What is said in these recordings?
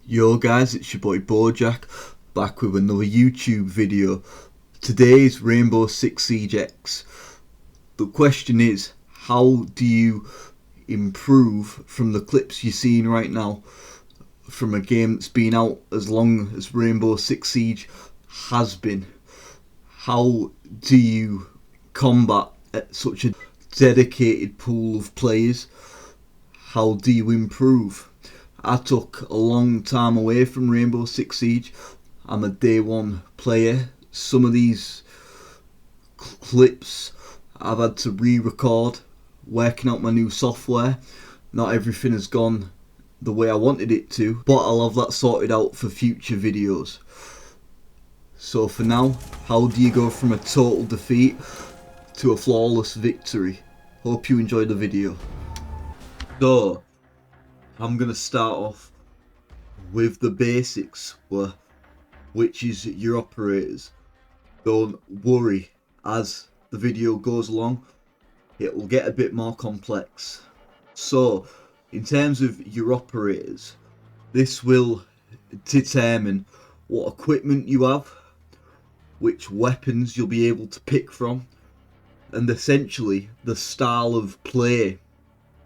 Yo guys, it's your boy Bojack, back with another YouTube video. Today's Rainbow Six Siege X. The question is, how do you improve from the clips you're seeing right now from a game that's been out as long as Rainbow Six Siege has been? How do you combat such a dedicated pool of players? How do you improve? I took a long time away from Rainbow Six Siege. I'm a day one player. Some of these clips I've had to re-record, working out my new software. Not everything has gone the way I wanted it to, but I'll have that sorted out for future videos. So for now, how do you go from a total defeat to a flawless victory? Hope you enjoyed the video. So, I'm going to start off with the basics, which is your operators. Don't worry, as the video goes along, it will get a bit more complex. So, in terms of your operators, this will determine what equipment you have, which weapons you'll be able to pick from, and essentially the style of play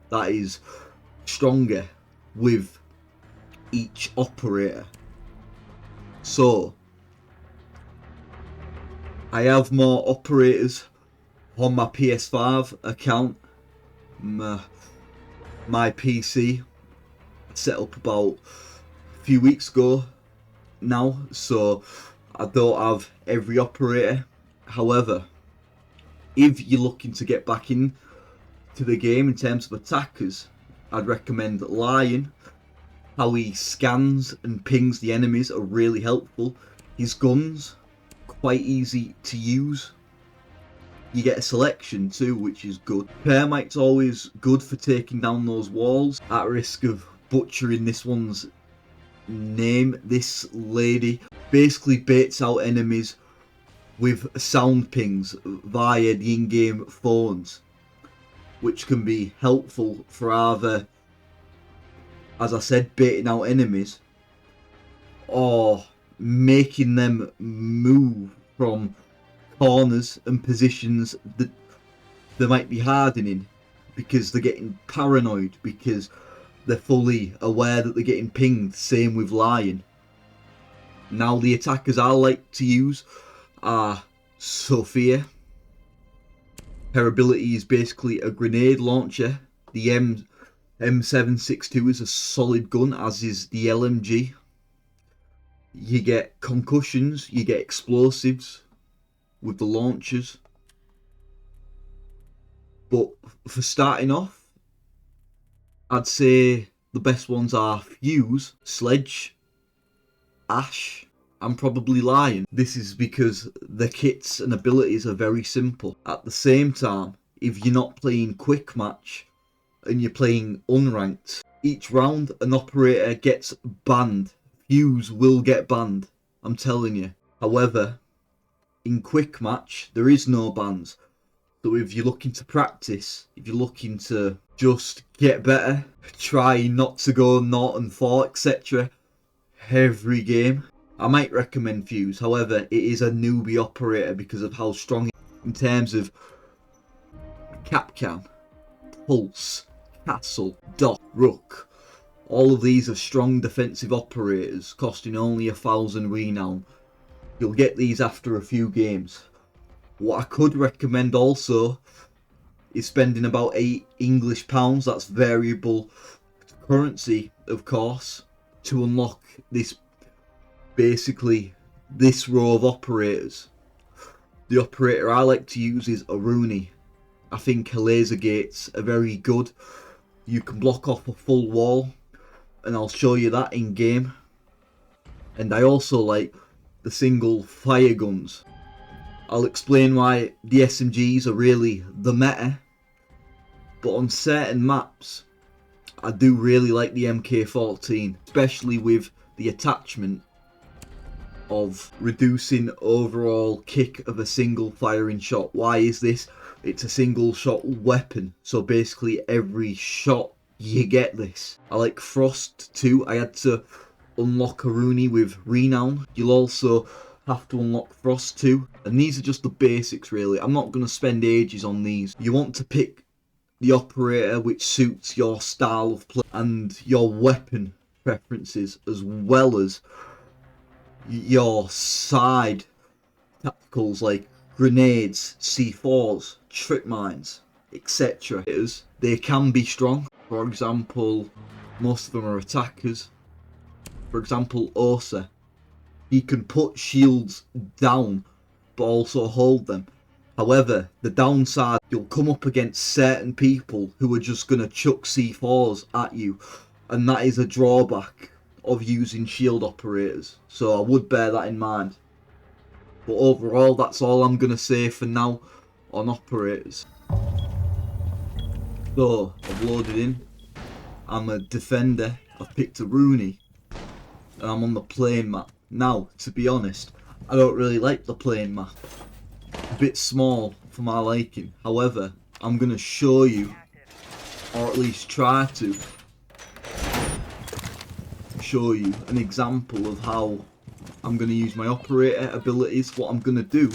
that is stronger with each operator. So I have more operators on my PS5 account. My PC set up about a few weeks ago now, so I don't have every operator. However, if you're looking to get back in to the game in terms of attackers, I'd recommend Lion. How he scans and pings the enemies are really helpful. His guns, quite easy to use. You get a selection too, which is good. Permite's always good for taking down those walls. At risk of butchering this one's name, this lady basically baits out enemies with sound pings via the in-game phones, which can be helpful for either, as I said, baiting out enemies or making them move from corners and positions that they might be hardening because they're getting paranoid, because they're fully aware that they're getting pinged. Same with Lion. Now the attackers I like to use are Sophia. Her ability is basically a grenade launcher. The M762 is a solid gun, as is the LMG. You get concussions, you get explosives with the launchers. But for starting off, I'd say the best ones are Fuse, Sledge, Ash, and probably Lion. This is because the kits and abilities are very simple. At the same time, if you're not playing quick match and you're playing unranked, each round an operator gets banned. Fuse will get banned, I'm telling you. However, in quick match there is no bans. So if you're looking to practice, if you're looking to just get better, try not to go 0-4, etc. every game, I might recommend Fuse. However, it is a newbie operator because of how strong it is in terms of Kapkan, Pulse, Castle, Dot, Rook. All of these are strong defensive operators costing only 1,000 renown. You'll get these after a few games. What I could recommend also is spending about £8 that's variable currency of course, to unlock this, basically this row of operators. The operator I like to use is Aruni. I think her laser gates are very good. You can block off a full wall, and I'll show you that in game. And I also like the single fire guns. I'll explain why the SMGs are really the meta, but on certain maps I do really like the MK14, especially with the attachment of reducing overall kick of a single firing shot. Why is this? It's a single shot weapon, so basically every shot you get this. I like Frost too. I had to unlock a Rooney with Renown. You'll also have to unlock Frost too. And these are just the basics really. I'm not going to spend ages on these. You want to pick the operator which suits your style of play and your weapon preferences, as well as your side tacticals like grenades, C4s, trip mines, etc. They can be strong. For example, most of them are attackers. For example, Ursa. He can put shields down but also hold them. However, the downside, you'll come up against certain people who are just going to chuck C4s at you, and that is a drawback of using shield operators, so I would bear that in mind. But overall, that's all I'm going to say for now on operators. So, I've loaded in. I'm a defender. I've picked a Rooney. And I'm on the plane map. Now, to be honest, I don't really like the plane map. A bit small for my liking. However, I'm going to show you, or at least try to show you an example of how I'm going to use my operator abilities. What I'm going to do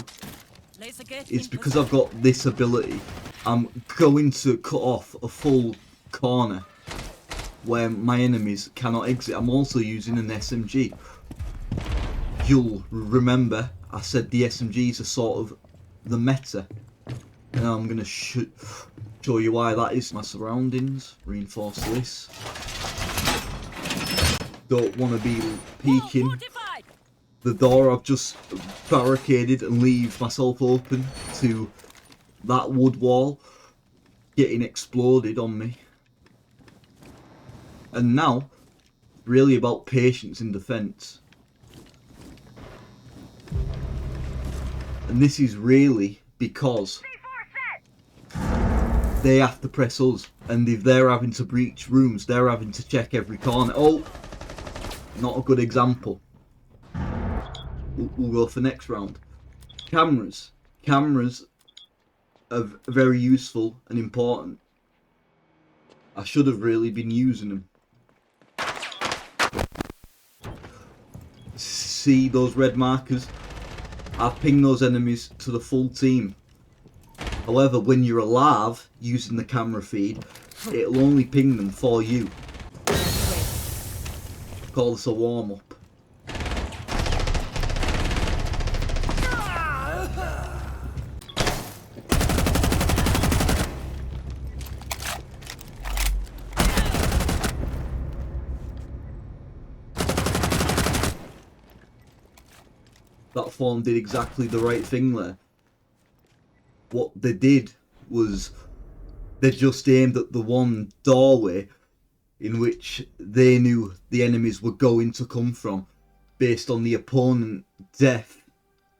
is, because I've got this ability, I'm going to cut off a full corner where my enemies cannot exit. I'm also using an SMG. You'll remember I said the SMGs are sort of the meta, and I'm going to show you why that is. My surroundings, reinforce this. Don't want to be peeking the door. I've just barricaded and leave myself open to that wood wall getting exploded on me. And now, really about patience in defence. And this is really because they have to press us, and if they're having to breach rooms, they're having to check every corner. Oh, not a good example. We'll go for next round. Cameras. Cameras are very useful and important. I should have really been using them. See those red markers? I ping those enemies to the full team. However, when you're alive using the camera feed, it'll only ping them for you. Call this a warm up. That form did exactly the right thing there. What they did was they just aimed at the one doorway in which they knew the enemies were going to come from, based on the opponent death,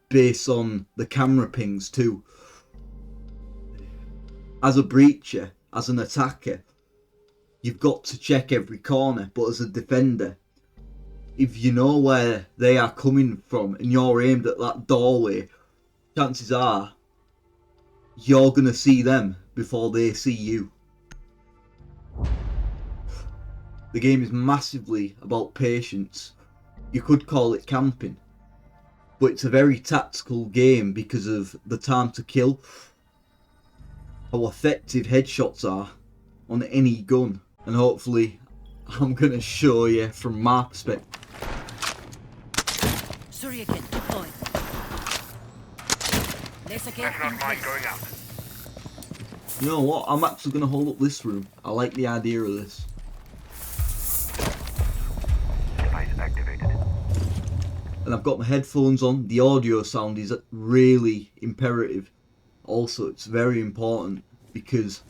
based on the camera pings too. As a breacher, as an attacker, you've got to check every corner, but as a defender, if you know where they are coming from and you're aimed at that doorway, chances are you're going to see them before they see you. The game is massively about patience. You could call it camping, but it's a very tactical game because of the time to kill, how effective headshots are on any gun, and hopefully I'm going to show you from my perspective. Shuriken deployed. Laser gate in place. Going out. You know what? I'm actually going to hold up this room. I like the idea of this. Device activated. And I've got my headphones on. The audio sound is really imperative. Also, it's very important because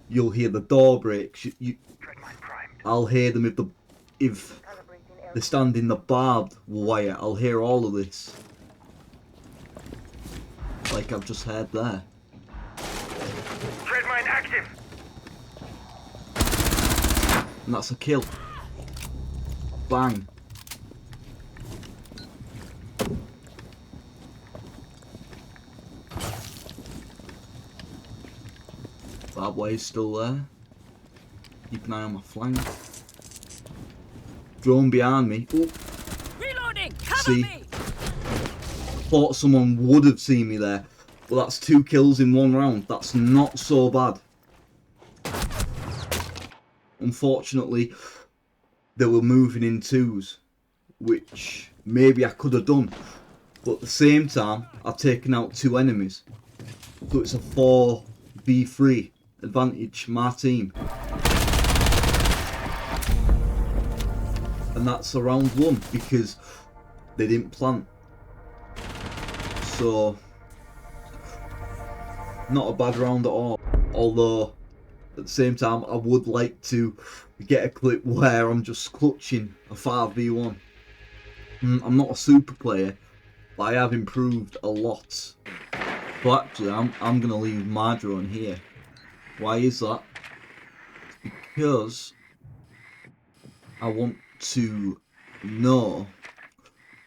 you'll hear the door breaks. I'll hear them if they stand in the barbed wire. I'll hear all of this, like I've just heard there. Tread mine active. And that's a kill. Bang. Barbed wire's still there. Keep an eye on my flank. drone behind me. Oh, Reloading! Cover See? me! thought someone would have seen me there. But that's 2 kills in 1 round. That's not so bad. Unfortunately, they were moving in 2s, which maybe I could have done. But at the same time, I've taken out 2 enemies. So it's a 4v3 advantage, my team. And that's a round 1 because they didn't plant. So, not a bad round at all. Although, at the same time, I would like to get a clip where I'm just clutching a 5v1. I'm not a super player, but I have improved a lot. But actually, I'm going to leave my drone here. Why is that? It's because I want to know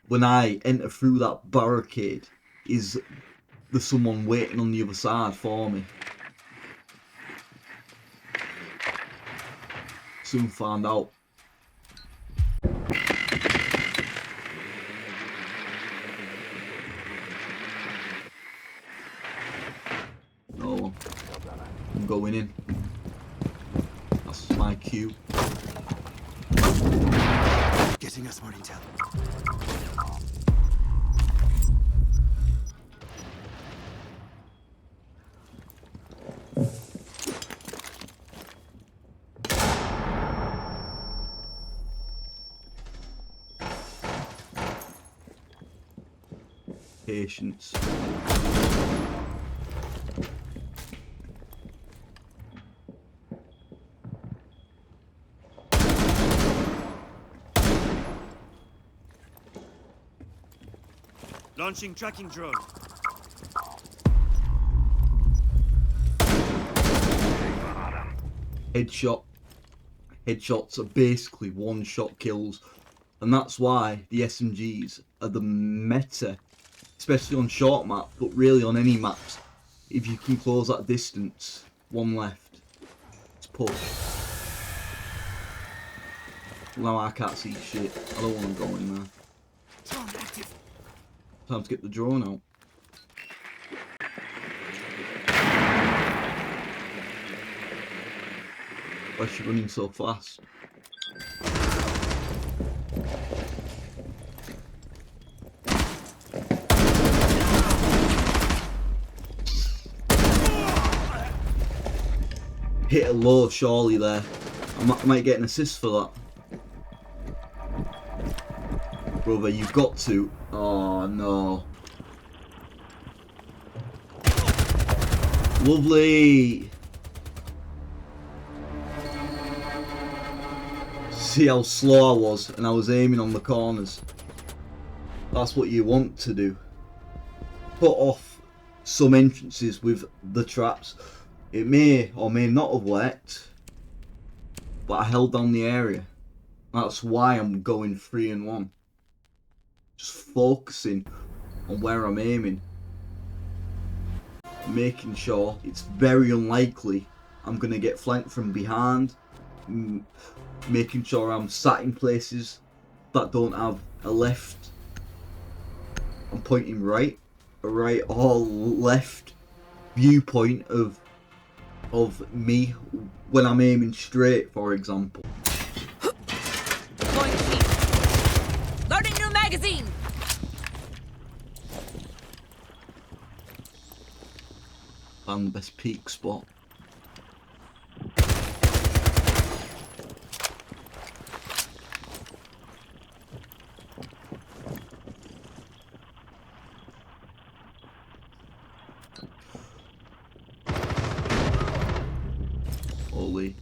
when I enter through that barricade, is there someone waiting on the other side for me? Soon find out. No, I'm going in. That's my cue. Getting us more intel. Patience. Launching tracking drone. Headshot. Headshots are basically 1-shot kills, and that's why the SMGs are the meta, especially on short map, but really on any maps. If you can close that distance, 1 left, it's push. Now I can't see shit. I don't want to go in there. Drone active. Time to get the drone out. Why is she running so fast? Hit a low surely there. I might get an assist for that. Brother, you've got to. Oh no. Lovely. See how slow I was, and I was aiming on the corners. That's what you want to do. Put off some entrances with the traps. It may or may not have worked, but I held down the area. That's why I'm going 3 and 1. Just focusing on where I'm aiming. Making sure it's very unlikely I'm going to get flanked from behind. Making sure I'm sat in places that don't have a left. I'm pointing right, a right or left viewpoint of me when I'm aiming straight, for example. Going deep. Loading new magazine! Found the best peak spot. Holy.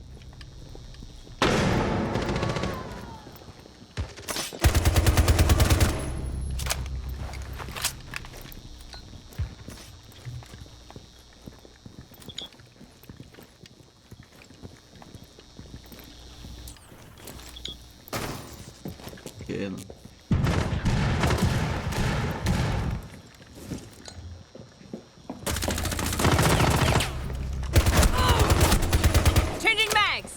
Okay then. Changing mags!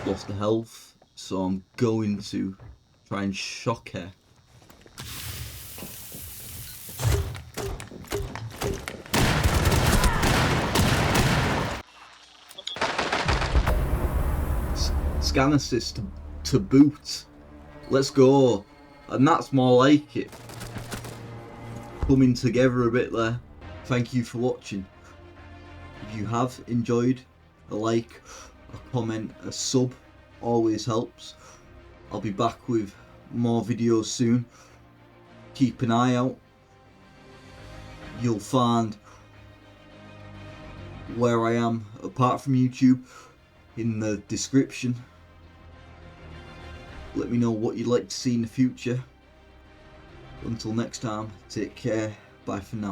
lost the health, so I'm going to try and shock her. Scan assist to boot. Let's go. And that's more like it. Coming together a bit there. Thank you for watching. If you have enjoyed, a like, a comment, a sub always helps. I'll be back with more videos soon. Keep an eye out. You'll find where I am apart from YouTube in the description. Let me know what you'd like to see in the future. Until next time, take care. Bye for now.